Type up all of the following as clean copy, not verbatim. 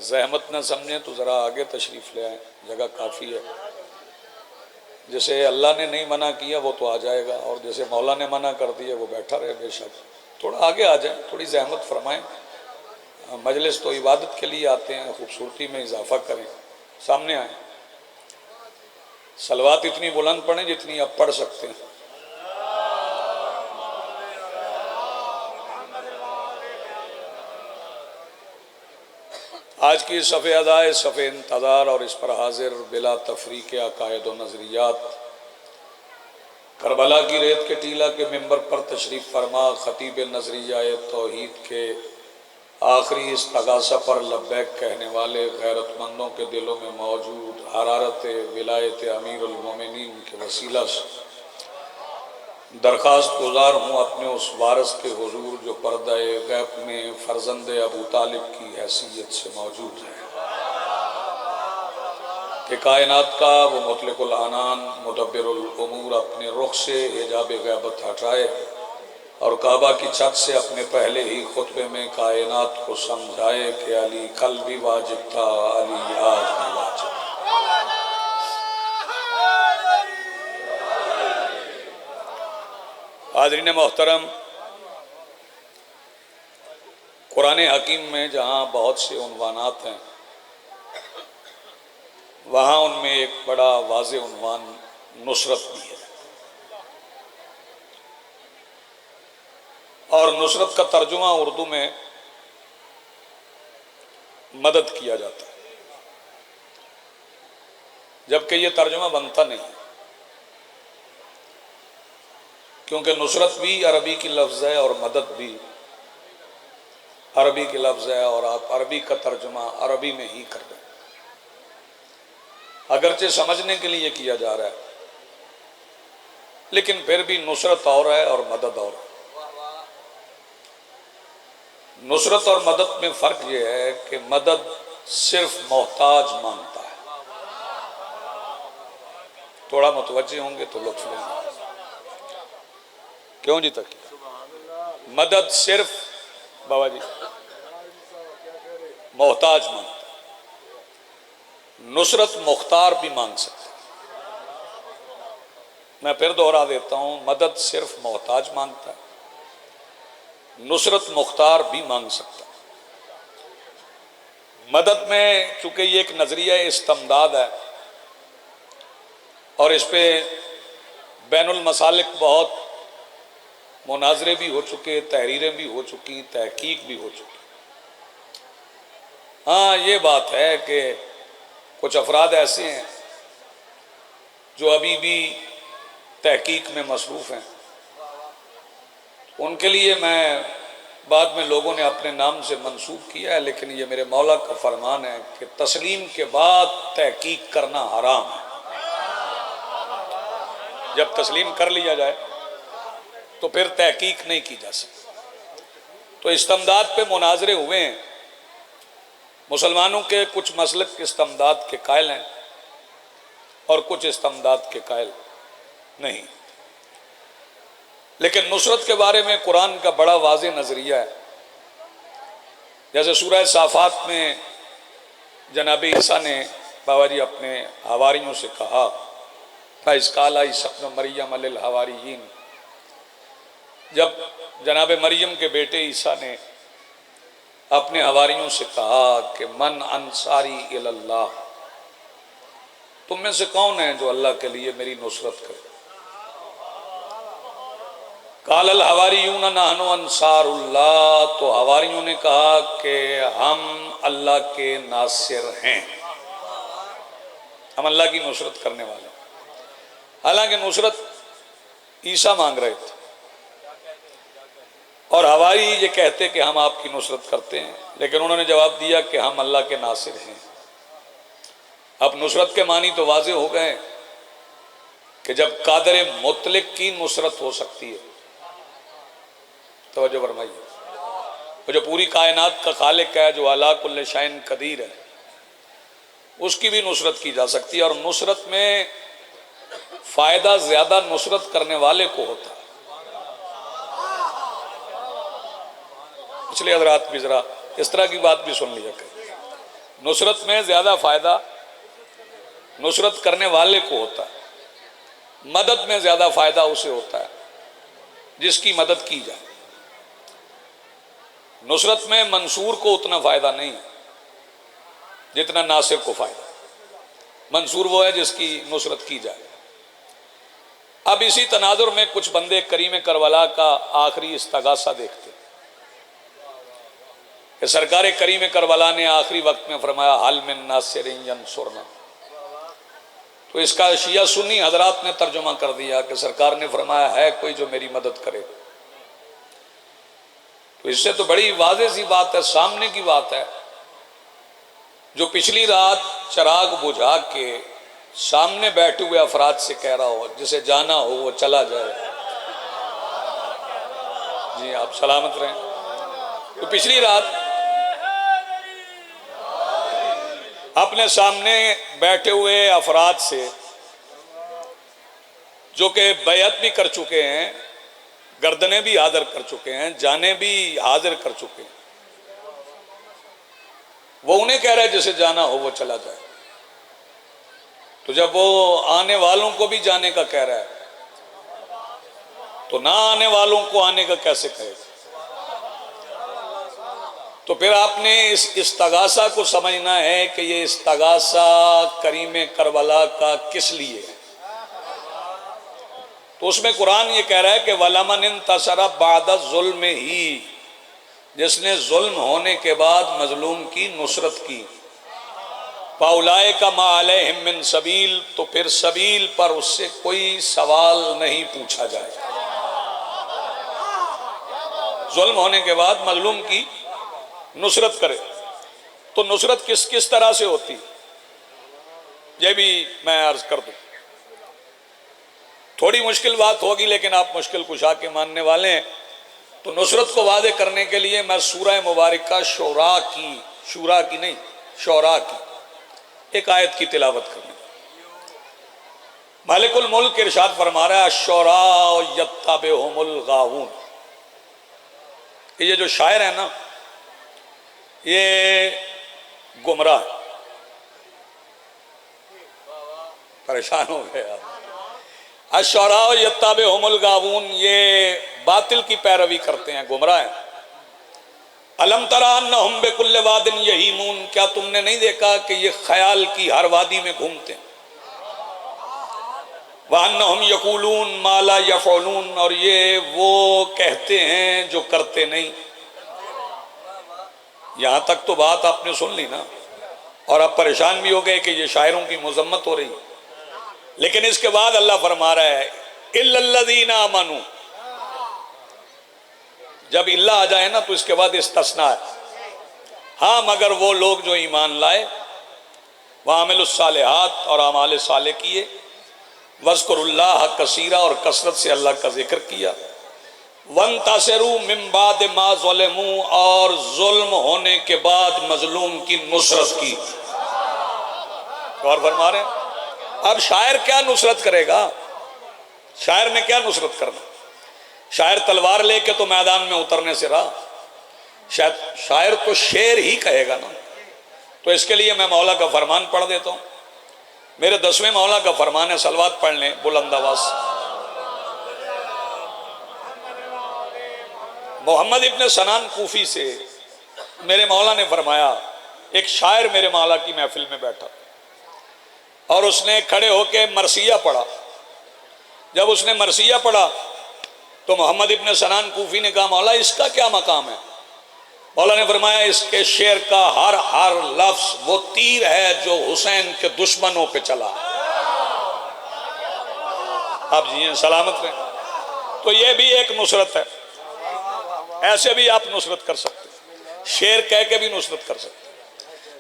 زحمت نہ سمجھیں تو ذرا آگے تشریف لے آئیں، جگہ کافی ہے۔ جسے اللہ نے نہیں منع کیا وہ تو آ جائے گا، اور جسے مولا نے منع کر دیا وہ بیٹھا رہے بے شک۔ تھوڑا آگے آ جائیں، تھوڑی زحمت فرمائیں، مجلس تو عبادت کے لیے آتے ہیں، خوبصورتی میں اضافہ کریں، سامنے آئیں۔ صلوات اتنی بلند پڑھیں جتنی آپ پڑھ سکتے ہیں۔ آج کی صف ادائے صف انتظار اور اس پر حاضر بلا تفریق عقائد و نظریات، کربلا کی ریت کے ٹیلہ کے ممبر پر تشریف فرما خطیب نظریہ توحید کے آخری استغاثہ پر لبیک کہنے والے غیرت مندوں کے دلوں میں موجود حرارت ولایت امیر المومنین کے وسیلہ سے درخواست گزار ہوں اپنے اس وارث کے حضور جو پردہ غیب میں فرزند ابو طالب کی حیثیت سے موجود ہے، کہ کائنات کا وہ مطلق العنان مدبر الامور اپنے رخ سے حجاب غیبت ہٹائے اور کعبہ کی چھت سے اپنے پہلے ہی خطبے میں کائنات کو سمجھائے کہ علی کل بھی واجب تھا، علی آج بھی واجب ہے۔ حاضرین محترم، قرآن حکیم میں جہاں بہت سے عنوانات ہیں وہاں ان میں ایک بڑا واضح عنوان نصرت بھی ہے، اور نصرت کا ترجمہ اردو میں مدد کیا جاتا ہے، جبکہ یہ ترجمہ بنتا نہیں ہے، کیونکہ نصرت بھی عربی کی لفظ ہے اور مدد بھی عربی کی لفظ ہے، اور آپ عربی کا ترجمہ عربی میں ہی کر دیں، اگرچہ سمجھنے کے لیے کیا جا رہا ہے، لیکن پھر بھی نصرت اور ہے اور مدد اور ہے۔ نصرت اور مدد میں فرق یہ ہے کہ مدد صرف محتاج مانگتا ہے، تھوڑا متوجہ ہوں گے تو لطف لیں گے، کیوں جی تک مدد صرف بابا جی محتاج مانگتا ہے، نصرت مختار بھی مانگ سکتا ہے۔ میں پھر دوہرا دیتا ہوں، مدد صرف محتاج مانگتا ہے، نصرت مختار بھی مانگ سکتا ہے۔ مدد میں چونکہ یہ ایک نظریہ استمداد ہے اور اس پہ بین المسالک بہت مناظرے بھی ہو چکے، تحریریں بھی ہو چکی، تحقیق بھی ہو چکی۔ ہاں یہ بات ہے کہ کچھ افراد ایسے ہیں جو ابھی بھی تحقیق میں مصروف ہیں، ان کے لیے میں بعد میں لوگوں نے اپنے نام سے منسوب کیا ہے، لیکن یہ میرے مولا کا فرمان ہے کہ تسلیم کے بعد تحقیق کرنا حرام ہے۔ جب تسلیم کر لیا جائے تو پھر تحقیق نہیں کی جا سکتی۔ تو استمداد پہ مناظرے ہوئے ہیں، مسلمانوں کے کچھ مسلک استمداد کے قائل ہیں اور کچھ استمداد کے قائل نہیں، لیکن نصرت کے بارے میں قرآن کا بڑا واضح نظریہ ہے۔ جیسے سورہ صافات میں جناب عیسیٰ نے بابا جی اپنے حواریوں سے کہا، فَإِذْ قَالَ عِیسیٰ ابْنُ مَرْیَمَ لِلْحَوَارِیِّینَ، جب جناب مریم کے بیٹے عیسیٰ نے اپنے حواریوں سے کہا کہ من انصاری الی اللہ، تم میں سے کون ہے جو اللہ کے لیے میری نصرت کرے؟ قال الحواریون نحن انصار اللہ، تو حواریوں نے کہا کہ ہم اللہ کے ناصر ہیں، ہم اللہ کی نصرت کرنے والے ہیں۔ حالانکہ نصرت عیسیٰ مانگ رہے تھے اور حواری یہ کہتے کہ ہم آپ کی نصرت کرتے ہیں، لیکن انہوں نے جواب دیا کہ ہم اللہ کے ناصر ہیں۔ اب نصرت کے معنی تو واضح ہو گئے کہ جب قادر مطلق کی نصرت ہو سکتی ہے، توجہ فرمائیے، وہ جو پوری کائنات کا خالق ہے، جو علی کل شیء قدیر ہے، اس کی بھی نصرت کی جا سکتی ہے، اور نصرت میں فائدہ زیادہ نصرت کرنے والے کو ہوتا ہے۔ پچھلے حضرات بھی ذرا اس طرح کی بات بھی سن لیا کریں۔ نصرت میں زیادہ فائدہ نصرت کرنے والے کو ہوتا ہے، مدد میں زیادہ فائدہ اسے ہوتا ہے جس کی مدد کی جائے۔ نصرت میں منصور کو اتنا فائدہ نہیں جتنا ناصر کو فائدہ۔ منصور وہ ہے جس کی نصرت کی جائے۔ اب اسی تناظر میں کچھ بندے کریم کربلا کا آخری استغاثہ دیکھتے کہ سرکار کریم کربلا نے آخری وقت میں فرمایا حل من ناصر ینصرنا، تو اس کا شیعہ سنی حضرات نے ترجمہ کر دیا کہ سرکار نے فرمایا ہے کوئی جو میری مدد کرے۔ تو اس سے تو بڑی واضح سی بات ہے، سامنے کی بات ہے، جو پچھلی رات چراغ بجھا کے سامنے بیٹھے ہوئے افراد سے کہہ رہا ہو جسے جانا ہو وہ چلا جائے، جی آپ سلامت رہیں، تو پچھلی رات اپنے سامنے بیٹھے ہوئے افراد سے جو کہ بیعت بھی کر چکے ہیں، گردنیں بھی حاضر کر چکے ہیں، جانیں بھی حاضر کر چکے ہیں، وہ انہیں کہہ رہا ہے جسے جانا ہو وہ چلا جائے۔ تو جب وہ آنے والوں کو بھی جانے کا کہہ رہا ہے تو نہ آنے والوں کو آنے کا کیسے کہے گا؟ تو پھر آپ نے اس استغاثہ کو سمجھنا ہے کہ یہ استغاثہ کریم کربلا کا کس لیے ہے۔ تو اس میں قرآن یہ کہہ رہا ہے کہ وَلَمَنِ انتَصَرَ بَعْدَ الظُّلْمِ ہی، جس نے ظلم ہونے کے بعد مظلوم کی نصرت کی، فَأُولَئِكَ مَا عَلَيْهِم مِّن سَبِيلٍ، تو پھر سبیل پر اس سے کوئی سوال نہیں پوچھا جائے۔ ظلم ہونے کے بعد مظلوم کی نصرت کرے تو نصرت کس کس طرح سے ہوتی، یہ بھی میں عرض کر دوں۔ تھوڑی مشکل بات ہوگی لیکن آپ مشکل کشا کے ماننے والے ہیں، تو نصرت کو واضح کرنے کے لیے میں سورہ مبارکہ شعراء کی نہیں شعراء کی ایک آیت کی تلاوت کروں۔ مالک الملک ارشاد فرما رہا ہے الشعراء یتبعہم الغاوون، یہ جو شاعر ہیں نا یہ گمراہ، پریشان ہو گئے آپ۔ الشعراء یتبعہم الغاوون، یہ باطل کی پیروی کرتے ہیں، گمراہ ہیں۔ الم تری انہم بکل واد یہیمون، کیا تم نے نہیں دیکھا کہ یہ خیال کی ہر وادی میں گھومتے ہیں۔ وانہم یقولون ما لا یفعلون، اور یہ وہ کہتے ہیں جو کرتے نہیں۔ یہاں تک تو بات آپ نے سن لی نا، اور اب پریشان بھی ہو گئے کہ یہ شاعروں کی مذمت ہو رہی ہے، لیکن اس کے بعد اللہ فرما رہا ہے الا الذین آمنوا، جب اللہ آ جائے نا تو اس کے بعد استثناء ہے، ہاں مگر وہ لوگ جو ایمان لائے، وعملوا الصالحات، اور اعمال صالح کیے، واذکروا اللہ کثیرا، اور کثرت سے اللہ کا ذکر کیا، وانتصروا من بعد ما ظلموا، اور ظلم ہونے کے بعد مظلوم کی نصرت کی۔ اور فرما رہے ہیں اب شاعر کیا نصرت کرے گا؟ شاعر نے کیا نصرت کرنا؟ شاعر تلوار لے کے تو میدان میں اترنے سے رہا، شاعر تو شعر ہی کہے گا نا۔ تو اس کے لیے میں مولا کا فرمان پڑھ دیتا ہوں، میرے 10ویں مولا کا فرمان ہے، صلوات پڑھ لیں بلند آواز۔ محمد ابن سنان کوفی سے میرے مولا نے فرمایا، ایک شاعر میرے مولا کی محفل میں بیٹھا اور اس نے کھڑے ہو کے مرثیہ پڑھا۔ جب اس نے مرثیہ پڑھا تو محمد ابن سنان کوفی نے کہا مولا اس کا کیا مقام ہے؟ مولا نے فرمایا اس کے شعر کا ہر لفظ وہ تیر ہے جو حسین کے دشمنوں پہ چلا۔ آپ جی سلامت رہیں۔ تو یہ بھی ایک نصرت ہے، ایسے بھی آپ نصرت کر سکتے، شعر کہہ کے بھی نصرت کر سکتے۔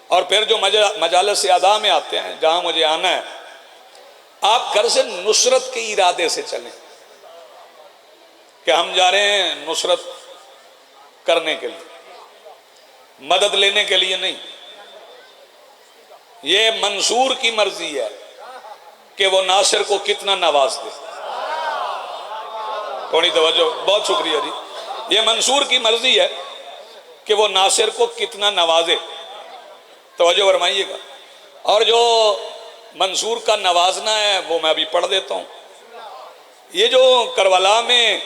اور پھر جو مجالس ادا میں آتے ہیں جہاں مجھے آنا ہے، آپ گھر سے نصرت کے ارادے سے چلیں کہ ہم جا رہے ہیں نصرت کرنے کے لیے، مدد لینے کے لیے نہیں۔ یہ منصور کی مرضی ہے کہ وہ ناصر کو کتنا نواز دے۔ تھوڑی توجہ، بہت شکریہ جی۔ یہ منصور کی مرضی ہے کہ وہ ناصر کو کتنا نوازے۔ توجہ فرمائیے گا. اور جو منصور کا نوازنا ہے وہ میں ابھی پڑھ دیتا ہوں. یہ جو کربلا میں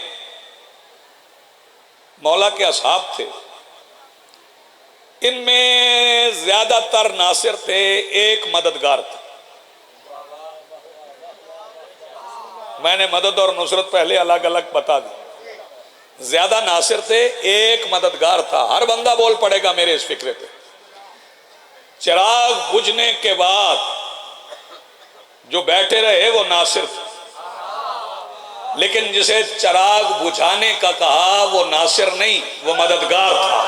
مولا کے اصحاب تھے، ان میں زیادہ تر ناصر تھے، ایک مددگار تھا. میں نے مدد اور نصرت پہلے الگ الگ بتا دی. زیادہ ناصر تھے، ایک مددگار تھا. ہر بندہ بول پڑے گا میرے اس فکرے پہ. چراغ بجھنے کے بعد جو بیٹھے رہے وہ ناصر تھے، لیکن جسے چراغ بجھانے کا کہا وہ ناصر نہیں، وہ مددگار تھا.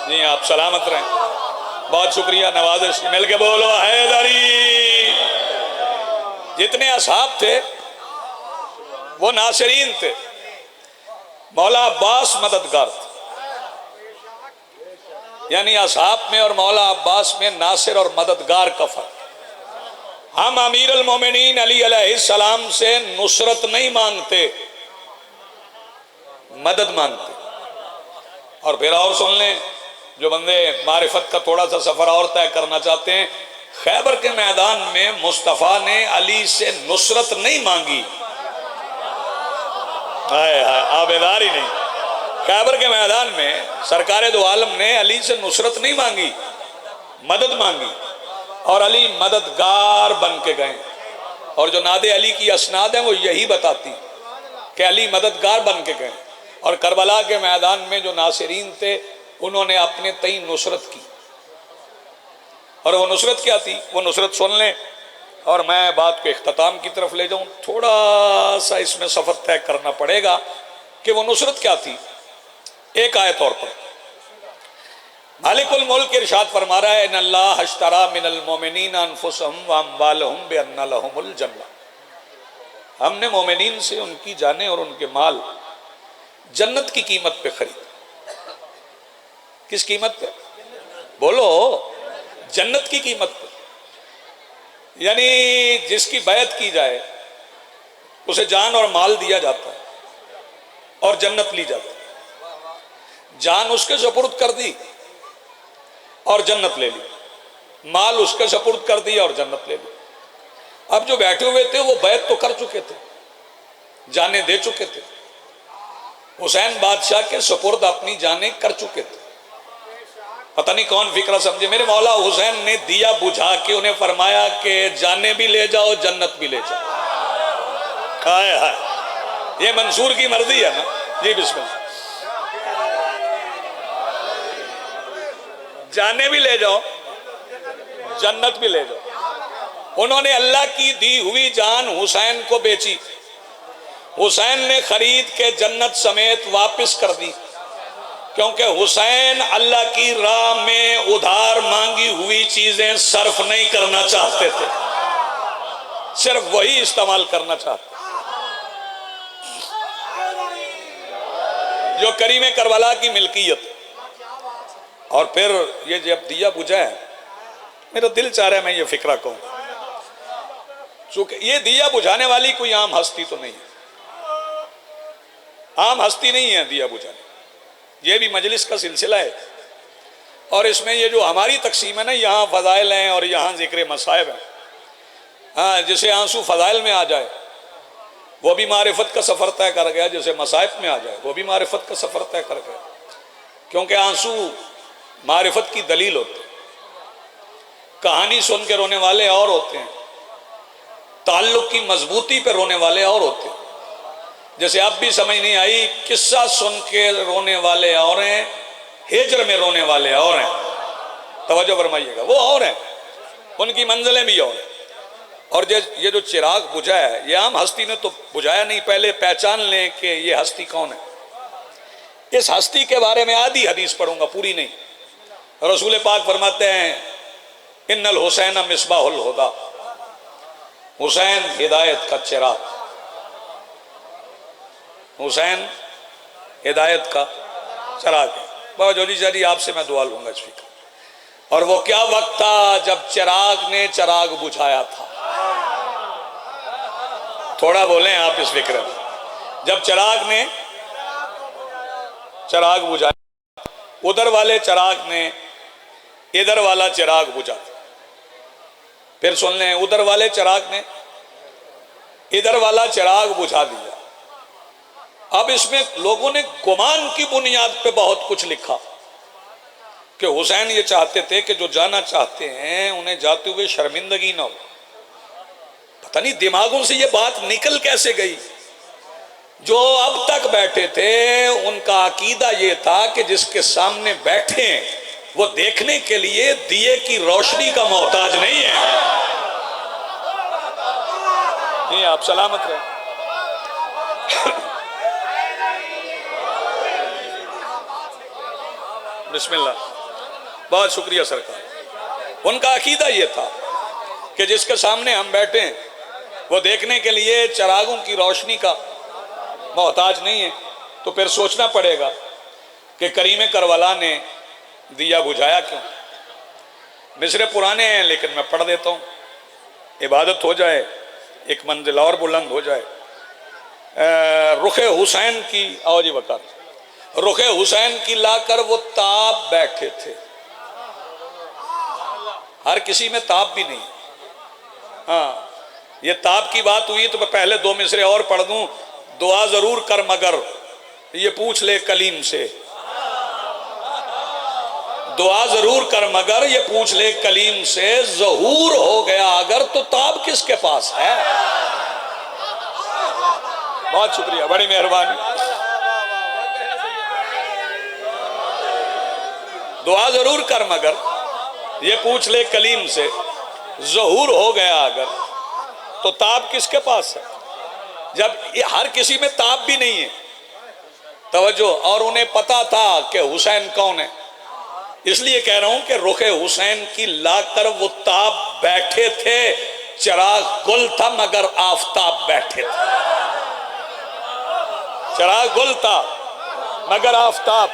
جی آپ سلامت رہیں. بہت شکریہ، نوازش. مل کے بولو حیدری. جتنے اصحاب تھے وہ ناصرین تھے. مولا عباس مددگار تھے. یعنی اصحاب میں اور مولا عباس میں ناصر اور مددگار کا فرق. ہم امیر المومنین علی علیہ السلام سے نصرت نہیں مانگتے، مدد مانگتے. اور پھر اور سن لیں، جو بندے معرفت کا تھوڑا سا سفر اور طے کرنا چاہتے ہیں، خیبر کے میدان میں مصطفیٰ نے علی سے نصرت نہیں مانگی. آپ بیدار ہی نہیں. خیبر کے میدان میں سرکار دو عالم نے علی سے نصرت نہیں مانگی، مدد مانگی. اور علی مددگار بن کے گئے. اور جو ناد علی کی اسناد ہیں وہ یہی بتاتی کہ علی مددگار بن کے گئے. اور کربلا کے میدان میں جو ناصرین تھے انہوں نے اپنے تئیں نصرت کی. اور وہ نصرت کیا تھی؟ وہ نصرت سن لیں اور میں بات کو اختتام کی طرف لے جاؤں. تھوڑا سا اس میں سفر طے کرنا پڑے گا کہ وہ نصرت کیا تھی. ایک آیت اور پر مالک الملک ارشاد فرما رہا ہے، ان اللہ اشتری من المؤمنین انفسهم واموالهم بان لهم الجنہ. ہم نے مومنین سے ان کی جانیں اور ان کے مال جنت کی قیمت پہ خرید. کس قیمت پہ؟ بولو. جنت کی قیمت پہ. یعنی جس کی بیعت کی جائے اسے جان اور مال دیا جاتا ہے اور جنت لی جاتی ہے. جان اس کے سپرد کر دی اور جنت لے لی، مال اس کے سپرد کر دیا اور جنت لے لی. اب جو بیٹھے ہوئے تھے وہ بیعت تو کر چکے تھے، جانیں دے چکے تھے. حسین بادشاہ کے سپرد اپنی جانیں کر چکے تھے. پتہ نہیں کون فکرہ سمجھے. میرے مولا حسین نے دیا بجھا کے انہیں فرمایا کہ جانیں بھی لے جاؤ، جنت بھی لے جاؤ. ہائے ہائے، یہ منصور کی مرضی ہے نا. جی بسم اللہ. جانے بھی لے جاؤ، جنت بھی لے جاؤ. انہوں نے اللہ کی دی ہوئی جان حسین کو بیچی. حسین نے خرید کے جنت سمیت واپس کر دی، کیونکہ حسین اللہ کی راہ میں ادھار مانگی ہوئی چیزیں صرف نہیں کرنا چاہتے تھے، صرف وہی استعمال کرنا چاہتے جو کریم کربلا کی ملکیت. اور پھر یہ جب دیا بجھا ہے، میرا دل چاہ رہا ہے میں یہ فکرہ کہوں، چونکہ یہ دیا بجھانے والی کوئی عام ہستی تو نہیں ہے، عام ہستی نہیں ہے دیا بجھانے. یہ بھی مجلس کا سلسلہ ہے اور اس میں یہ جو ہماری تقسیم ہے نا، یہاں فضائل ہیں اور یہاں ذکر مصائب ہیں. ہاں، جسے آنسو فضائل میں آ جائے وہ بھی معرفت کا سفر طے کر گیا، جسے مصائب میں آ جائے وہ بھی معرفت کا سفر طے کر گیا. کیونکہ آنسو معرفت کی دلیل ہوتے ہیں. کہانی سن کے رونے والے اور ہوتے ہیں، تعلق کی مضبوطی پہ رونے والے اور ہوتے ہیں. جیسے اب بھی سمجھ نہیں آئی، قصہ سن کے رونے والے اور ہیں، ہجر میں رونے والے اور ہیں. توجہ فرمائیے گا، وہ اور ہیں، ان کی منزلیں بھی اور ہیں. اور یہ جو چراغ بجھا ہے یہ عام ہستی نے تو بجھایا نہیں. پہلے پہچان لیں کہ یہ ہستی کون ہے. اس ہستی کے بارے میں آدھی حدیث پڑھوں گا، پوری نہیں. رسول پاک فرماتے ہیں، ان الحسین مصباح الہدی، حسین ہدایت کا چراغ. حسین ہدایت کا چراغ ہے. بابا جولی جی آپ سے میں دعا لوں گا اس فکر. اور وہ کیا وقت تھا جب چراغ نے چراغ بجھایا تھا. تھوڑا بولیں آپ اس فکر میں. جب چراغ نے چراغ بجھایا، ادھر والے چراغ نے ادھر والا چراغ بجھا دیا. پھر سن لیں ادھر والے چراغ نے ادھر والا چراغ بجھا دیا. اب اس میں لوگوں نے گمان کی بنیاد پہ بہت کچھ لکھا کہ حسین یہ چاہتے تھے کہ جو جانا چاہتے ہیں انہیں جاتے ہوئے شرمندگی نہ ہو. پتہ نہیں دماغوں سے یہ بات نکل کیسے گئی. جو اب تک بیٹھے تھے ان کا عقیدہ یہ تھا کہ جس کے سامنے بیٹھے وہ دیکھنے کے لیے دیے کی روشنی کا محتاج نہیں ہے. نہیں آپ سلامت رہیں. بسم اللہ. بہت شکریہ سرکار. ان کا عقیدہ یہ تھا کہ جس کے سامنے ہم بیٹھے ہیں وہ دیکھنے کے لیے چراغوں کی روشنی کا محتاج نہیں ہے. تو پھر سوچنا پڑے گا کہ کریم کربلا نے دیا بجھایا کیوں. مصرے پرانے ہیں لیکن میں پڑھ دیتا ہوں, عبادت ہو جائے, ایک منزل اور بلند ہو جائے. رخ حسین کی آؤ جی بکار, رخ حسین کی لا کر وہ تاب بیٹھے تھے. ہر کسی میں تاب بھی نہیں. ہاں یہ تاب کی بات ہوئی تو میں پہلے دو مصرے اور پڑھ دوں. دعا ضرور کر مگر یہ پوچھ لے کلیم سے. دعا ضرور کر مگر یہ پوچھ لے کلیم سے. ظہور ہو گیا اگر تو تاب کس کے پاس ہے. بہت شکریہ, بڑی مہربانی. دعا ضرور کر مگر یہ پوچھ لے کلیم سے. ظہور ہو گیا اگر تو تاب کس کے پاس ہے. جب ہر کسی میں تاب بھی نہیں ہے, توجہ, اور انہیں پتا تھا کہ حسین کون ہے. اس لیے کہہ رہا ہوں کہ رخ حسین کی لا کر وہ تاب بیٹھے تھے. چراغ گل تھا مگر آفتاب بیٹھے تھے. چراغ گل تھا مگر آفتاب.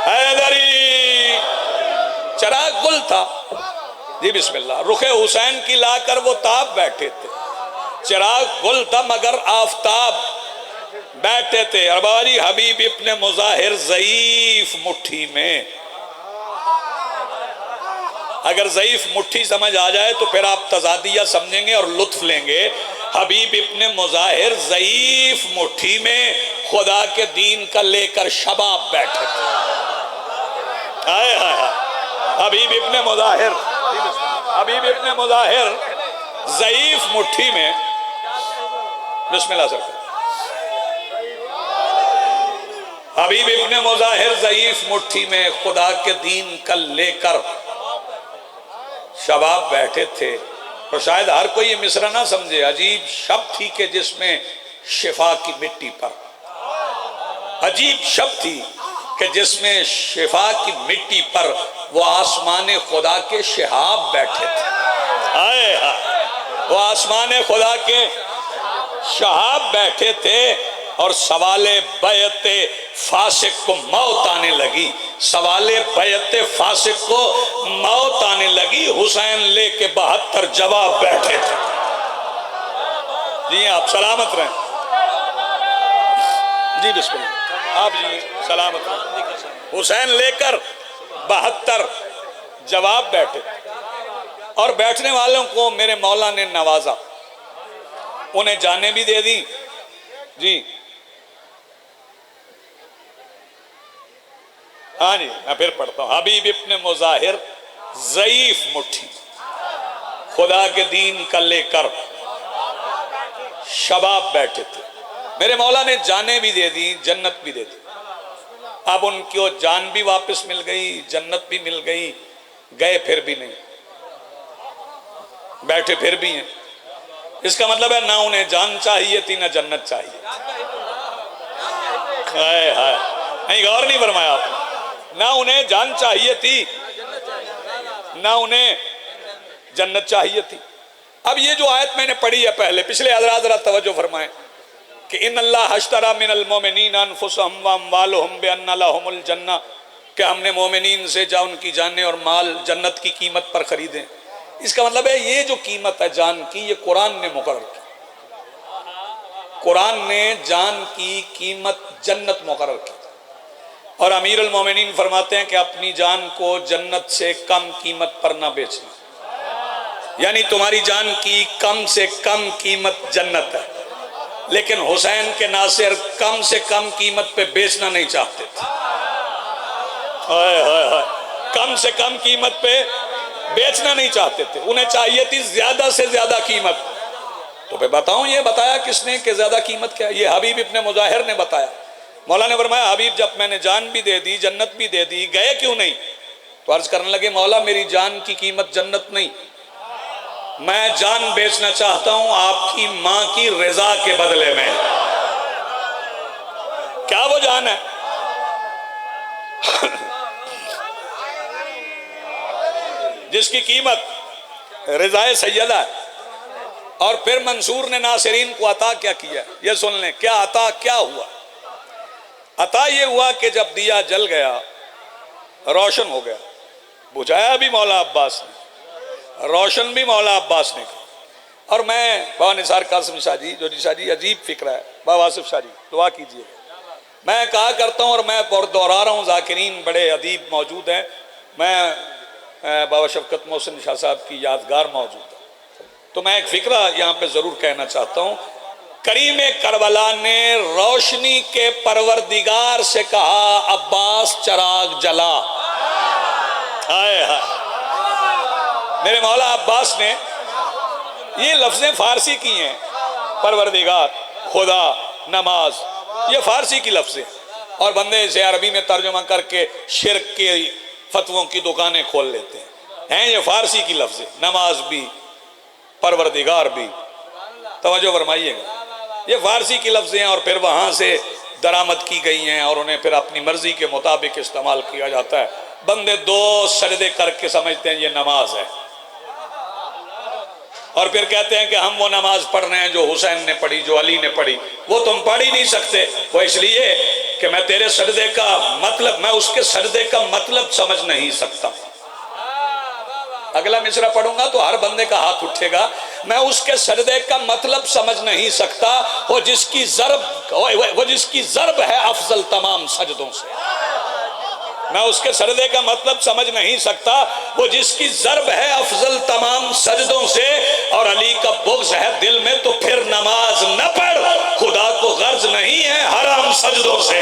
حیدری چراغ گل تھا. جی بسم اللہ. رخ حسین کی لا کر وہ تاب بیٹھے تھے. چراغ گل تھا مگر آفتاب بیٹھے تھے. اور بابا جی حبیب ابن مظاہر ضعیف مٹھی میں. اگر ضعیف مٹھی سمجھ آ جائے تو پھر آپ تضادیہ سمجھیں گے اور لطف لیں گے. حبیب ابن مظاہر ضعیف مٹھی میں خدا کے دین کا لے کر شباب بیٹھے تھے. آئے آئے حبیب ابن مظاہر, حبیب ابن مظاہر ضعیف مٹھی میں. بسم اللہ سرکار. حبیب ابن مظاہر ضعیف مٹھی میں خدا کے دین کا لے کر شباب بیٹھے تھے. اور شاید ہر کوئی یہ مصرع نہ سمجھے. عجیب شب تھی کہ جس میں شفا کی مٹی پر, عجیب شب تھی کہ جس میں شفا کی مٹی پر وہ آسمان خدا کے شہاب بیٹھے تھے. آئے وہ آسمان خدا کے شہاب بیٹھے تھے. اور سوال بیعت فاسق کو موت آنے لگی. سوال بیعت فاسق کو موت آنے لگی. حسین لے کے 72 جواب بیٹھے تھے. جی آپ سلامت رہیں. جی بسم اللہ. آپ جی سلامت رہیں. حسین لے کر 72 جواب بیٹھے. اور بیٹھنے والوں کو میرے مولا نے نوازا, انہیں جانے بھی دے دی. جی ہاں جی میں پھر پڑھتا ہوں. حبیب ابن مظاہر ضعیف مٹھی خدا کے دین کا لے کر شباب بیٹھے تھے. میرے مولا نے جانیں بھی دے دی, جنت بھی دے دی. اب ان کی جان بھی واپس مل گئی, جنت بھی مل گئی. گئے پھر بھی نہیں, بیٹھے پھر بھی ہیں. اس کا مطلب ہے نہ انہیں جان چاہیے تھی نہ جنت چاہیے. نہیں غور نہیں فرمایا آپ نے. نہ انہیں جان چاہیے تھی نہ انہیں جنت چاہیے تھی. اب یہ جو آیت میں نے پڑھی ہے پہلے, پچھلے حضرات ذرا توجہ فرمائیں کہ ان اللہ اشتری من المؤمنین انفسهم واموالهم بان لهم الجنہ, کہ ہم نے مومنین سے جا ان کی جانیں اور مال جنت کی قیمت پر خریدیں. اس کا مطلب ہے یہ جو قیمت ہے جان کی, یہ قرآن نے مقرر کی. قرآن نے جان کی قیمت جنت مقرر کی. اور امیر المومنین فرماتے ہیں کہ اپنی جان کو جنت سے کم قیمت پر نہ بیچنا، یعنی تمہاری جان کی کم سے کم قیمت جنت ہے، لیکن حسین کے ناصر کم سے کم قیمت پہ بیچنا نہیں چاہتے تھے، کم سے کم قیمت پہ بیچنا نہیں چاہتے تھے، انہیں چاہیے تھی زیادہ سے زیادہ قیمت۔ تو پہ بتاؤں یہ بتایا کس نے کہ زیادہ قیمت کیا؟ یہ حبیب ابن مظاہر نے بتایا۔ مولا نے فرمایا حبیب جب میں نے جان بھی دے دی، جنت بھی دے دی، گئے کیوں نہیں؟ تو عرض کرنے لگے مولا میری جان کی قیمت جنت نہیں، میں جان بیچنا چاہتا ہوں آپ کی ماں کی رضا کے بدلے میں۔ کیا وہ جان ہے؟ جس کی قیمت رضا سیدہ ہے۔ اور پھر منصور نے ناصرین کو عطا کیا کیا؟ یہ سن لیں کیا عطا کیا ہوا۔ عطا یہ ہوا کہ جب دیا جل گیا، روشن ہو گیا، بجھایا بھی مولا عباس نے، روشن بھی مولا عباس نے کہا۔ اور میں بابا نثار قاسم شاہ جی، جو شاہ جی عجیب فکر ہے، بابا آصف شاہ جی دعا کیجئے، میں کہا کرتا ہوں اور میں دوہرا رہا ہوں، ذاکرین بڑے ادیب موجود ہیں، میں بابا شفقت محسن شاہ صاحب کی یادگار موجود ہے، تو میں ایک فکرہ یہاں پہ ضرور کہنا چاہتا ہوں۔ کریم کربلا نے روشنی کے پروردگار سے کہا عباس چراغ جلا۔ ہائے ہائے، میرے مولا عباس نے یہ لفظیں فارسی کی ہیں، پروردگار، خدا، نماز، یہ فارسی کی لفظیں، اور بندے اسے عربی میں ترجمہ کر کے شرک کے فتووں کی دکانیں کھول لیتے ہیں۔ یہ فارسی کی لفظیں، نماز بھی، پروردگار بھی، توجہ فرمائیے گا، یہ فارسی کی لفظیں ہیں، اور پھر وہاں سے درآمد کی گئی ہیں اور انہیں پھر اپنی مرضی کے مطابق استعمال کیا جاتا ہے۔ بندے دو سجدے کر کے سمجھتے ہیں یہ نماز ہے، اور پھر کہتے ہیں کہ ہم وہ نماز پڑھ رہے ہیں جو حسین نے پڑھی، جو علی نے پڑھی۔ وہ تم پڑھ ہی نہیں سکتے، وہ اس لیے کہ میں تیرے سجدے کا مطلب، میں اس کے سجدے کا مطلب سمجھ نہیں سکتا۔ اگلا مصرع پڑھوں گا تو ہر بندے کا ہاتھ اٹھے گا، میں اس کے سجدے کا مطلب سمجھ نہیں سکتا، وہ جس کی ضرب ہے افضل تمام سجدوں سے۔ میں اس کے سجدے کا مطلب سمجھ نہیں سکتا، وہ جس کی ضرب ہے افضل تمام سجدوں سے، اور علی کا بغض ہے دل میں تو پھر نماز نہ پڑھ، خدا کو غرض نہیں ہے حرام سجدوں سے۔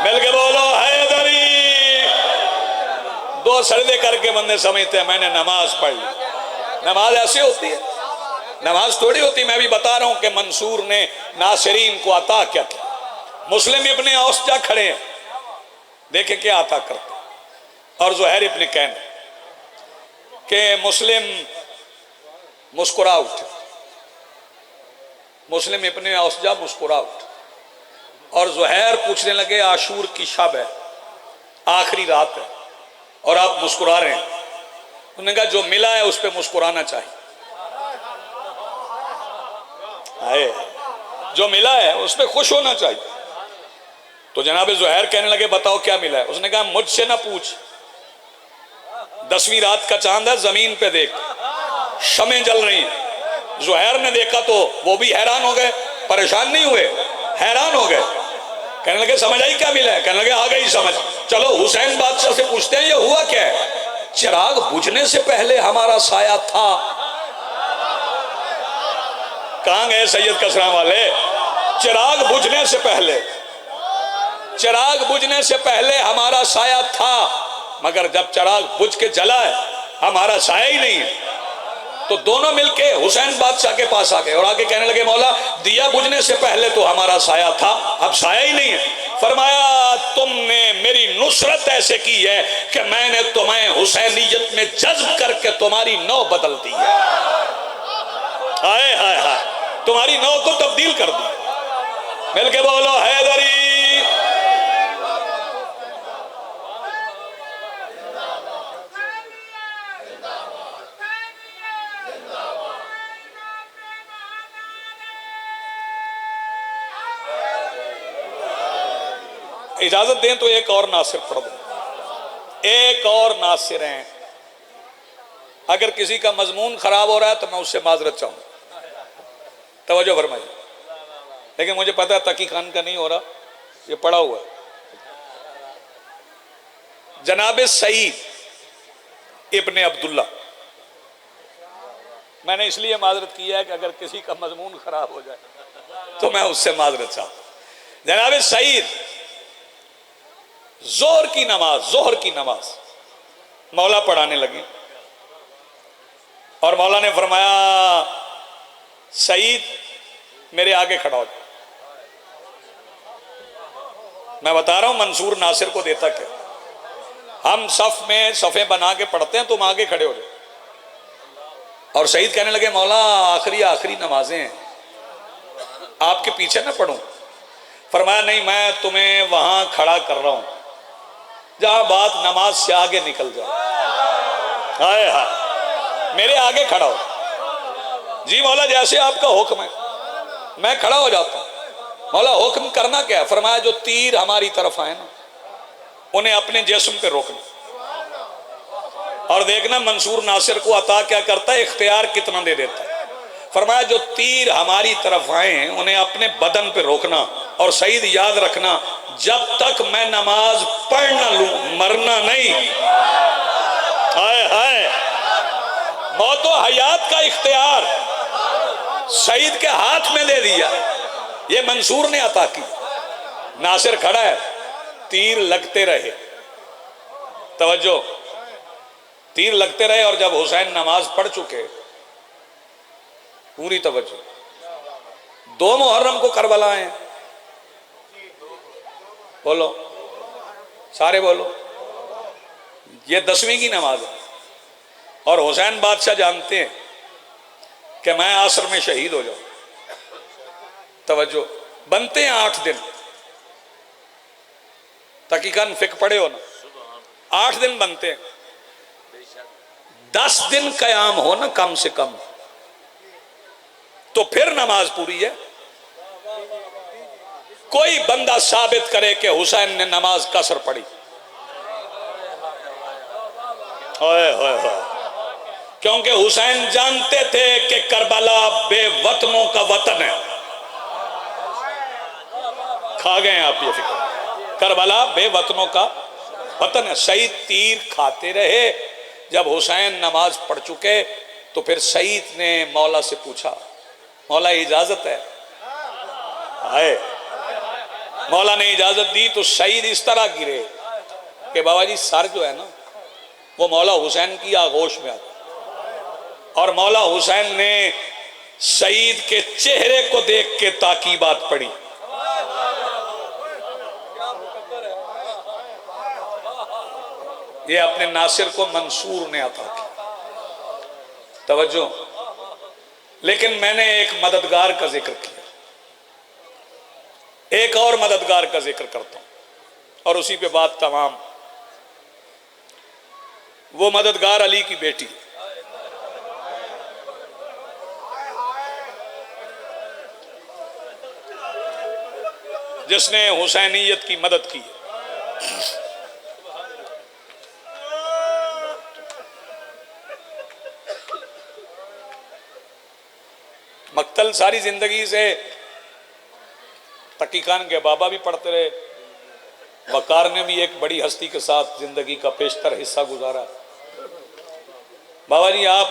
مل کے بولو حیدری۔ دو سجدے کر کے بندے سمجھتے ہیں میں نے نماز پڑھ لی۔ نماز ایسے ہوتی ہے؟ نماز تھوڑی ہوتی۔ میں بھی بتا رہا ہوں کہ منصور نے ناصرین کو عطا کیا کیا۔ مسلم ابن اوسجہ کھڑے ہیں، دیکھیں کیا عطا کرتے، اور زہیر ابن کین کہ مسلم مسکرا اٹھے، مسلم ابن اوسجہ مسکرا اٹھے، اور زہیر پوچھنے لگے عاشور کی شب ہے، آخری رات ہے، اور آپ مسکرا رہے ہیں۔ انہوں نے کہا جو ملا ہے اس پہ مسکرانا چاہیے، جو ملا ہے اس پہ خوش ہونا چاہیے۔ تو جناب زہیر کہنے لگے بتاؤ کیا ملا ہے؟ اس نے کہا مجھ سے نہ پوچھ، 10ویں رات کا چاند ہے، زمین پہ دیکھ، شمیں جل رہی ہیں۔ زہیر نے دیکھا تو وہ بھی حیران ہو گئے، پریشان نہیں ہوئے، حیران ہو گئے۔ کہنے لگے سمجھ آئی کیا ملا ہے؟ کہنے لگے آ گئی سمجھ، چلو حسین بادشاہ سے پوچھتے ہیں یہ ہوا کیا ہے؟ چراغ بجھنے سے پہلے ہمارا سایہ تھا۔ کہاں گئے سید کسرا والے؟ چراغ بجھنے سے پہلے، چراغ بجھنے سے پہلے ہمارا سایہ تھا، مگر جب چراغ بجھ کے جلا ہے ہمارا سایہ ہی نہیں ہے۔ تو دونوں مل کے حسین بادشاہ کے پاس آ گئے اور آگے کہنے لگے مولا دیا بجھنے سے پہلے تو ہمارا سایہ تھا، اب سایہ ہی نہیں ہے۔ فرمایا تم نے میری نصرت ایسے کی ہے کہ میں نے تمہیں حسینیت میں جذب کر کے تمہاری نو بدل دی ہے۔ ہائے ہائے ہائے، تمہاری نو کو تبدیل کر دی۔ مل کے بولو حیدری۔ اجازت دیں تو ایک اور ناصر پڑھ دوں، ایک اور ناصر ہیں۔ اگر کسی کا مضمون خراب ہو رہا ہے تو میں اس سے معذرت چاہوں، توجہ فرمائیے، لیکن مجھے پتا ہے تقی خان کا نہیں ہو رہا، یہ پڑا ہوا ہے. جناب سعید ابن عبداللہ. میں نے اس لیے معذرت کیا ہے کہ اگر کسی کا مضمون خراب ہو جائے تو میں اس سے معذرت چاہتا ہوں. جناب سعید ظہر کی نماز مولا پڑھانے لگے اور مولا نے فرمایا سعید میرے آگے کھڑا ہو جائے. میں بتا رہا ہوں منصور ناصر کو دیتا کیا. ہم صف میں صفیں بنا کے پڑھتے ہیں، تم آگے کھڑے ہو جائے. اور سعید کہنے لگے مولا آخری نمازیں ہیں، آپ کے پیچھے نہ پڑھوں. فرمایا نہیں، میں تمہیں وہاں کھڑا کر رہا ہوں جہاں بات نماز سے آگے نکل جائے. ہائے ہائے، میرے آگے کھڑا ہو. جی مولا جیسے آپ کا حکم ہے. میں کھڑا ہو جاتا ہوں. مولا حکم کرنا کیا ہے؟ فرمایا جو تیر ہماری طرف آئے نا انہیں اپنے جسم پہ روکنا. اور دیکھنا منصور ناصر کو عطا کیا کرتا ہے، اختیار کتنا دے دیتا ہے. فرمایا جو تیر ہماری طرف آئے ہیں انہیں اپنے بدن پہ روکنا. اور سعید یاد رکھنا جب تک میں نماز پڑھ نہ لوں مرنا نہیں. ہائے ہائے، موت و حیات کا اختیار سعید کے ہاتھ میں دے دیا. یہ منصور نے عطا کی. ناصر کھڑا ہے، تیر لگتے رہے. توجہ، تیر لگتے رہے. اور جب حسین نماز پڑھ چکے، پوری توجہ، 2 محرم کو کربلا ہیں. بولو سارے بولو. یہ 10ویں کی نماز ہے اور حسین بادشاہ جانتے ہیں کہ میں عصر میں شہید ہو جاؤں. توجہ، بنتے ہیں 8 دن. تحقیقاً فقہ پڑھے ہو نا، 8 دن بنتے ہیں. 10 دن قیام ہو نا کم سے کم تو پھر نماز پوری ہے. کوئی بندہ ثابت کرے کہ حسین نے نماز قصر پڑھی. کیونکہ حسین جانتے تھے کہ کربلا بے وطنوں کا وطن ہے. کھا گئے آپ یہ فکر، کربلا بے وطنوں کا وطن ہے. سعید تیر کھاتے رہے. جب حسین نماز پڑھ چکے تو پھر سعید نے مولا سے پوچھا مولا اجازت ہے؟ آئے مولا نے اجازت دی تو سعید اس طرح گرے کہ بابا جی سر جو ہے نا وہ مولا حسین کی آغوش میں آتا. اور مولا حسین نے سعید کے چہرے کو دیکھ کے تاکیبات پڑھی. یہ اپنے ناصر کو منصور نے عطا کی. توجہ، لیکن میں نے ایک مددگار کا ذکر کیا، ایک اور مددگار کا ذکر کرتا ہوں اور اسی پہ بات تمام. وہ مددگار علی کی بیٹی جس نے حسینیت کی مدد کی. مقتل ساری زندگی سے تقی خان کے بابا بھی پڑھتے رہے. وقار نے بھی ایک بڑی ہستی کے ساتھ زندگی کا پیشتر حصہ گزارا. بابا جی آپ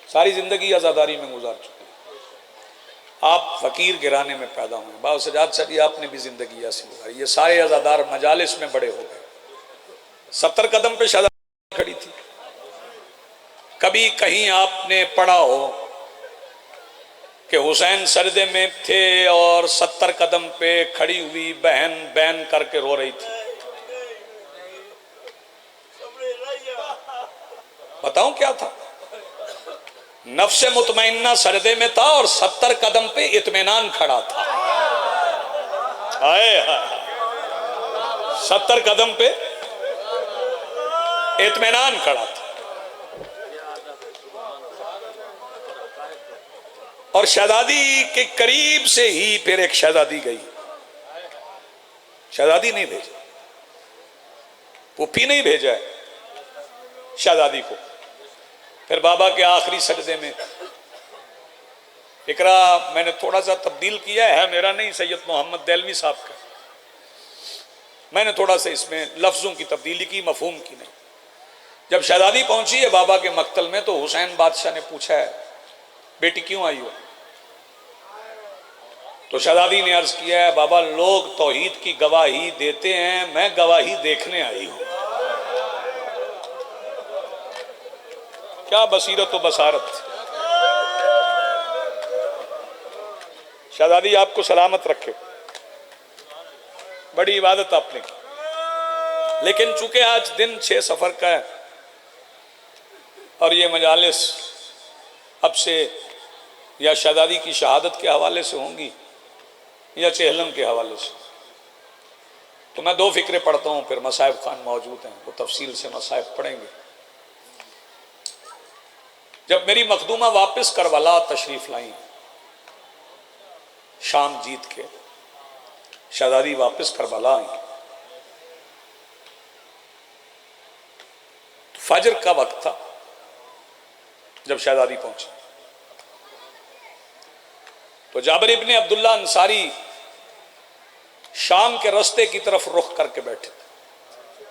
ساری زندگی عزاداری میں گزار چکے. آپ فقیر گرانے میں پیدا ہوئے. بابا سجاد شاہ جی آپ نے بھی زندگی ایسی گزاری. یہ سارے عزادار مجالس میں بڑے ہو گئے. 70 قدم پہ شہزادی کھڑی تھی. کبھی کہیں آپ نے پڑھا ہو کہ حسین سجدے میں تھے اور 70 قدم پہ کھڑی ہوئی بہن بہن کر کے رو رہی تھی؟ بتاؤں کیا تھا؟ نفس مطمئنہ سجدے میں تھا اور 70 قدم پہ اطمینان کھڑا تھا. 70 قدم پہ اطمینان کھڑا تھا. اور شہزادی کے قریب سے ہی پھر ایک شہزادی گئی. شہزادی نہیں بھیجا، پھوپھی نہیں بھیجا ہے شہزادی کو. پھر بابا کے آخری سجدے میں فکرہ میں نے تھوڑا سا تبدیل کیا ہے میرا نہیں، سید محمد دہلوی صاحب کا، میں نے تھوڑا سا اس میں لفظوں کی تبدیلی کی، مفہوم کی نہیں۔ جب شہزادی پہنچی ہے بابا کے مقتل میں تو حسین بادشاہ نے پوچھا ہے بیٹی کیوں آئی ہو؟ تو شہزادی نے عرض کیا ہے بابا لوگ توحید کی گواہی دیتے ہیں، میں گواہی دیکھنے آئی ہوں۔ کیا بصیرت و بصارت! شہزادی آپ کو سلامت رکھے، بڑی عبادت آپ نے کی، لیکن چونکہ آج دن 6 صفر کا ہے اور یہ مجالس اب سے یا شہزادی کی شہادت کے حوالے سے ہوں گی یا چہلم کے حوالے سے، تو میں 2 فقرے پڑھتا ہوں، پھر مصائب خان موجود ہیں وہ تفصیل سے مصائب پڑھیں گے۔ جب میری مخدومہ واپس کربلا تشریف لائیں، شام جیت کے شہزادی واپس کربلا آئیں، فجر کا وقت تھا جب شہزادی پہنچی، تو جابر ابن عبداللہ انصاری شام کے رستے کی طرف رخ کر کے بیٹھے تھے۔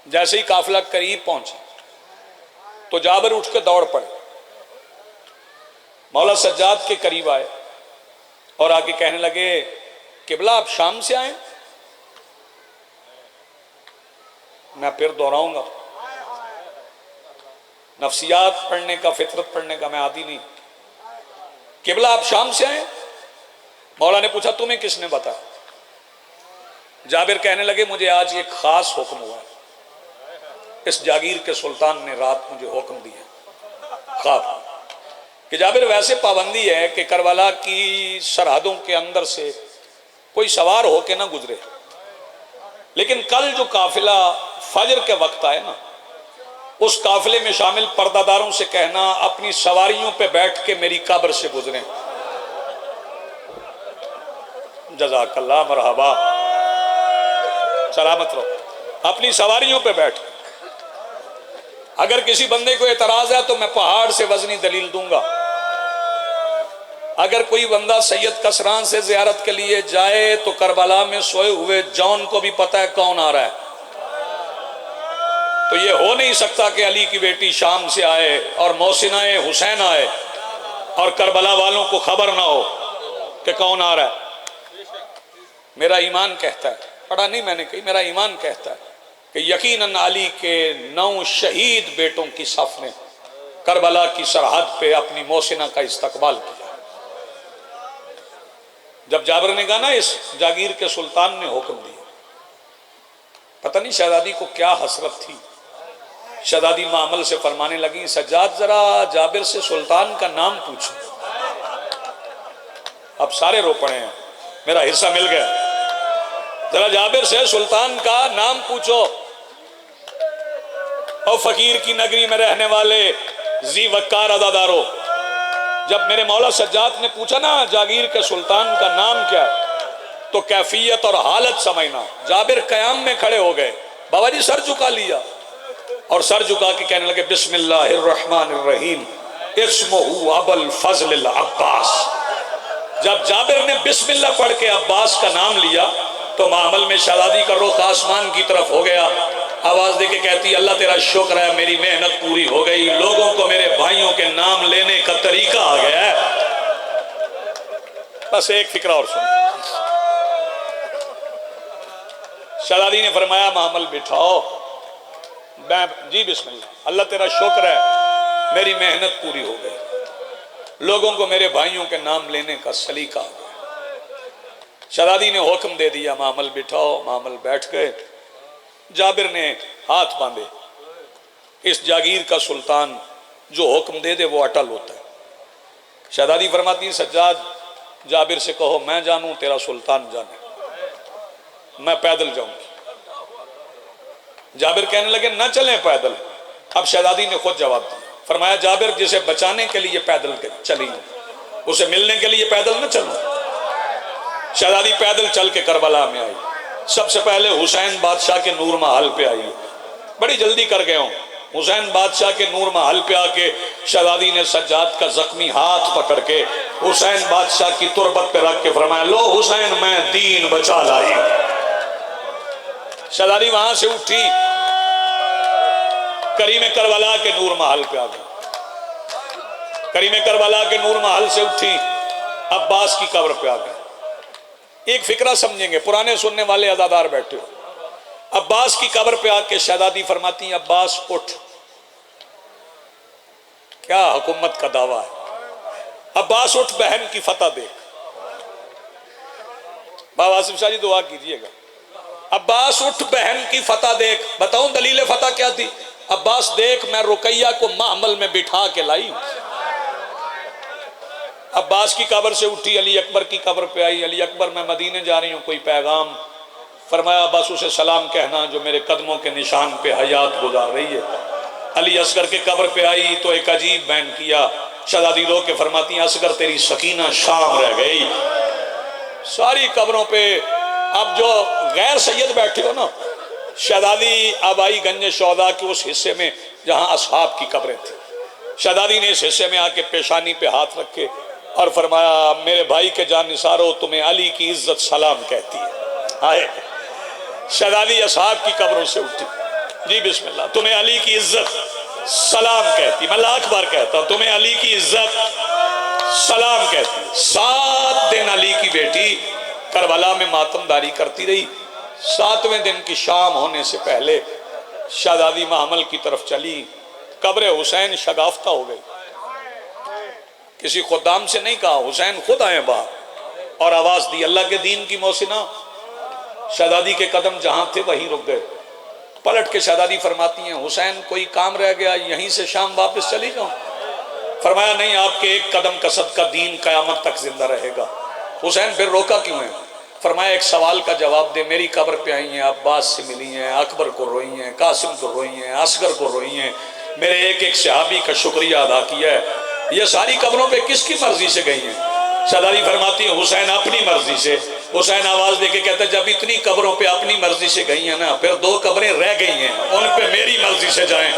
جیسے ہی قافلہ قریب پہنچا تو جابر اٹھ کے دوڑ پڑے، مولا سجاد کے قریب آئے اور آگے کہنے لگے قبلہ آپ شام سے آئیں؟ میں پھر دوہراؤں گا، نفسیات پڑھنے کا، فطرت پڑھنے کا میں عادی نہیں۔ قبلہ آپ شام سے آئیں؟ مولا نے پوچھا تمہیں کس نے بتایا؟ جابر کہنے لگے مجھے آج ایک خاص حکم ہوا ہے، اس جاگیر کے سلطان نے رات مجھے حکم دیا خواب کہ جابر ویسے پابندی ہے کہ کربلا کی سرحدوں کے اندر سے کوئی سوار ہو کے نہ گزرے، لیکن کل جو قافلہ فجر کے وقت آئے نا، اس قافلے میں شامل پردہ داروں سے کہنا اپنی سواریوں پہ بیٹھ کے میری قبر سے گزریں۔ جزاک اللہ، مرحبا، سلامت رہو۔ اپنی سواریوں پہ بیٹھ، اگر کسی بندے کو اعتراض ہے تو میں پہاڑ سے وزنی دلیل دوں گا۔ اگر کوئی بندہ سید کسران سے زیارت کے لیے جائے تو کربلا میں سوئے ہوئے جون کو بھی پتہ ہے کون آ رہا ہے، تو یہ ہو نہیں سکتا کہ علی کی بیٹی شام سے آئے اور محسنہ حسین آئے اور کربلا والوں کو خبر نہ ہو کہ کون آ رہا ہے۔ میرا ایمان کہتا ہے، پڑھا نہیں میں نے کہی، میرا ایمان کہتا ہے کہ یقیناً علی کے 9 شہید بیٹوں کی صف نے کربلا کی سرحد پہ اپنی محسنہ کا استقبال کیا۔ جب جابر نے کہا نا اس جاگیر کے سلطان نے حکم دیا، پتہ نہیں شہزادی کو کیا حسرت تھی، شہزادی معامل سے فرمانے لگی سجاد ذرا جابر سے سلطان کا نام پوچھو۔ اب سارے رو پڑے ہیں، میرا حصہ مل گیا، ذرا جابر سے سلطان کا نام پوچھو۔ اور فقیر کی نگری میں رہنے والے زی وقار عزادارو، جب میرے مولا سجاد نے پوچھا نا جاگیر کے سلطان کا نام کیا ہے تو کیفیت اور حالت سمجھنا۔ جابر قیام میں کھڑے ہو گئے، بابا جی سر جھکا لیا اور سر جھکا کے کہنے لگے بسم اللہ الرحمن الرحیم اسمہ ابو الفضل العباس۔ جب جابر نے بسم اللہ پڑھ کے عباس کا نام لیا تو معامل میں شہزادی کا رخ آسمان کی طرف ہو گیا، آواز دے کے کہتی اللہ تیرا شکر ہے میری محنت پوری ہو گئی، لوگوں کو میرے بھائیوں کے نام لینے کا طریقہ آ گیا ہے۔ بس ایک فکرہ اور سن، شہزادی نے فرمایا معامل بٹھاؤ، جی بسم اللہ، اللہ تیرا شکر ہے میری محنت پوری ہو گئی، لوگوں کو میرے بھائیوں کے نام لینے کا سلیقہ آ گیا۔ شہزادی نے حکم دے دیا معامل بٹھاؤ، معامل بیٹھ گئے۔ جابر نے ہاتھ باندھے، اس جاگیر کا سلطان جو حکم دے دے وہ اٹل ہوتا ہے۔ شہزادی فرماتی ہیں سجاد جابر سے کہو میں جانوں تیرا سلطان جانے، میں پیدل جاؤں گی۔ جابر کہنے لگے نہ چلیں پیدل۔ اب شہزادی نے خود جواب دیا، فرمایا جابر جسے بچانے کے لیے پیدل چلی اسے ملنے کے لیے پیدل نہ چلو۔ شہزادی پیدل چل کے کربلا میں آئی، سب سے پہلے حسین بادشاہ کے نور محل پہ آئی، بڑی جلدی کر گئے ہوں حسین بادشاہ کے نور محل پہ آ کے شہزادی نے سجاد کا زخمی ہاتھ پکڑ کے حسین بادشاہ کی تربت پہ رکھ کے فرمایا لو حسین میں دین بچا لائی. شہزادی وہاں سے اٹھی کریم کربلا کے نور محل پہ آ گئی. کریم کربلا کے نور محل سے اٹھی عباس کی قبر پہ آ گئی. ایک فکرہ سمجھیں گے، پرانے سننے والے عزادار بیٹھے ہو. عباس کی قبر پہ آ کے شہزادی فرماتی ہیں عباس اٹھ. کیا حکومت کا دعویٰ ہے. عباس اٹھ بہن کی فتح دیکھ. بابا آصف شاہ جی دعا کیجئے گا. عباس اٹھ بہن کی فتح دیکھ. بتاؤں دلیل فتح کیا تھی؟ عباس دیکھ میں رقیہ کو محمل میں بٹھا کے لائی. عباس کی قبر سے اٹھی علی اکبر کی قبر پہ آئی. علی اکبر میں مدینے جا رہی ہوں، کوئی پیغام؟ فرمایا بس اسے سلام کہنا جو میرے قدموں کے نشان پہ حیات گزار رہی ہے. علی اصغر کے قبر پہ آئی تو ایک عجیب بین کیا. شہزادی رو کے فرماتی ہیں اصغر تیری سکینہ شام رہ گئی. ساری قبروں پہ اب جو غیر سید بیٹھے ہو نا، شہزادی اب آئی گنج شہداء کے اس حصے میں جہاں اصحاب کی قبریں تھیں. شہزادی نے اس حصے میں آ کے پیشانی پہ ہاتھ رکھے اور فرمایا میرے بھائی کے جان نثارو تمہیں علی کی عزت سلام کہتی ہے. آئے شہزادی اصحاب کی قبروں سے اٹھی. جی بسم اللہ. تمہیں علی کی عزت سلام کہتی. میں لاکھ بار کہتا ہوں تمہیں علی کی عزت سلام کہتی. 7 دن علی کی بیٹی کربلا میں ماتم داری کرتی رہی. 7ویں دن کی شام ہونے سے پہلے شہزادی محمل کی طرف چلی. قبر حسین شگافتہ ہو گئی. کسی خدام سے نہیں کہا، حسین خود آئے باہر اور آواز دی اللہ کے دین کی محسنہ. شہزادی کے قدم جہاں تھے وہیں رک گئے. پلٹ کے شہزادی فرماتی ہیں حسین کوئی کام رہ گیا، یہیں سے شام واپس چلی جاؤں؟ فرمایا نہیں، آپ کے ایک قدم کا صدقہ دین قیامت تک زندہ رہے گا. حسین پھر روکا کیوں ہے؟ فرمایا ایک سوال کا جواب دے. میری قبر پہ آئی ہیں، عباس سے ملی ہیں، اکبر کو روئی ہیں، قاسم کو روئی ہیں، اصغر کو روئی ہیں، میرے ایک ایک صحابی کا شکریہ ادا کیا ہے. یہ ساری قبروں پہ کس کی مرضی سے گئی ہیں؟ شہزادی فرماتی ہیں حسین اپنی مرضی سے. حسین آواز دے کے کہتا ہے جب اتنی قبروں پہ اپنی مرضی سے گئی ہیں نا، پھر 2 قبریں رہ گئی ہیں، ان پہ میری مرضی سے جائیں.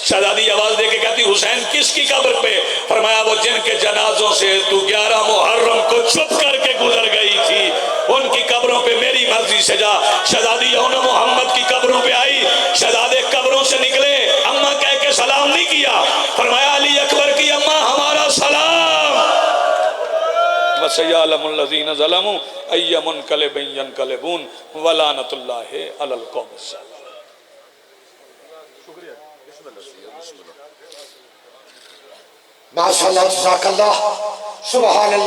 شہزادی آواز دے کے کہتی حسین کس کی قبر پہ؟ فرمایا وہ جن کے جنازوں سے تو 11 محرم کو چھپ کر کے گزر گئی تھی، ان کی قبروں پہ میری مرضی سے جا. شہزادی یون محمد کی قبروں پہ آئی. شہزادے قبروں سے نکلے، اماں کہہ کے سلام نہیں کیا. فرمایا علی اکبر کی اماں ہمارا سلام. وَسَيَعْلَمُ الَّذِينَ ظَلَمُوا أَيَّ مُنْقَلِبٍ يَنْقَلِبُونَ وَلَعْنَةُ اللَّهِ عَلَى الْقَوْمِ الظَّالِمِينَ. ماشاءاللہ، جزاک اللہ، سبحان اللہ.